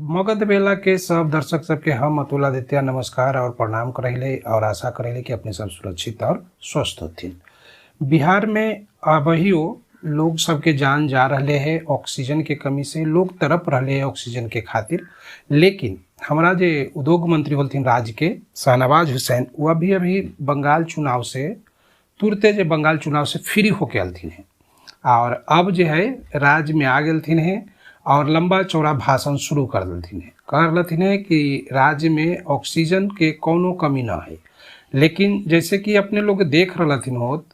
मगध बेला के सब दर्शक सबके हम अतुल आदित्य नमस्कार और प्रणाम करेले और आशा करेले कि अपने सब सुरक्षित और स्वस्थ होथिन। बिहार में अबहियो लोग सबके जान जा रहे हैं ऑक्सीजन के कमी से, लोग तड़प रहे हैं ऑक्सीजन के खातिर। लेकिन हमारा जे उद्योग मंत्री होलथिन राज्य के शाहनवाज हुसैन, वो अभी बंगाल चुनाव से तुरते जे बंगाल चुनाव से फ्री होके अलथिन है और अब जो है राज्य में आ गलथिन है और लंबा चौड़ा भाषण शुरू कर देलथिन है कि राज्य में ऑक्सीजन के कोनो कमी ना है। लेकिन जैसे कि अपने लोग देख रहथिन होत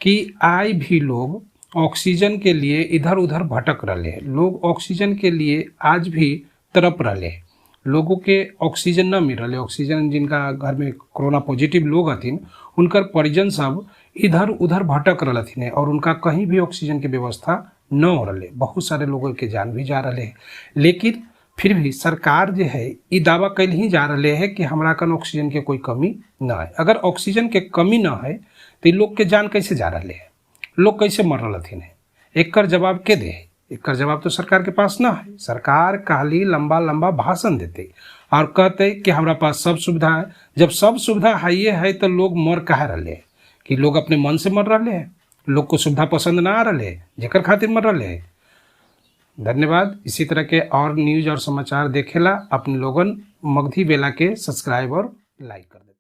कि आज भी लोग ऑक्सीजन के लिए इधर उधर भटक रहे हैं, लोग ऑक्सीजन के लिए आज भी तड़प रहे हैं। लोगों के ऑक्सीजन न मिल रहे, ऑक्सीजन जिनका घर में कोरोना पॉजिटिव लोग हथिन उनकर परिजन सब इधर उधर भटक रहथिन है और उनका कहीं भी ऑक्सीजन की व्यवस्था न हो रहे। बहुत सारे लोगों के जान भी जा रहे हैं, लेकिन फिर भी सरकार जो है ये दावा कैल ही जा रहे है कि हमरा कन ऑक्सीजन के कोई कमी ना है। अगर ऑक्सीजन के कमी ना है तो लोग के जान कैसे जा रहे हैं, लोग कैसे मर रहथिन है? एक जवाब के दे? एक जवाब तो सरकार के पास ना है। सरकार खाली लंबा लंबा भाषण देते और कहते कि हमारा पास सब सुविधा है। जब सब सुविधा है तो लोग मर कहे रहे हैं कि लोग अपने मन से मर रहे हैं, लोग को सुविधा पसंद ना आ रहे हैं, जेकर खातिर मर रहे हैं। धन्यवाद। इसी तरह के और न्यूज और समाचार देखेला अपने लोगन मगधी बेला के सब्सक्राइब और लाइक कर देते।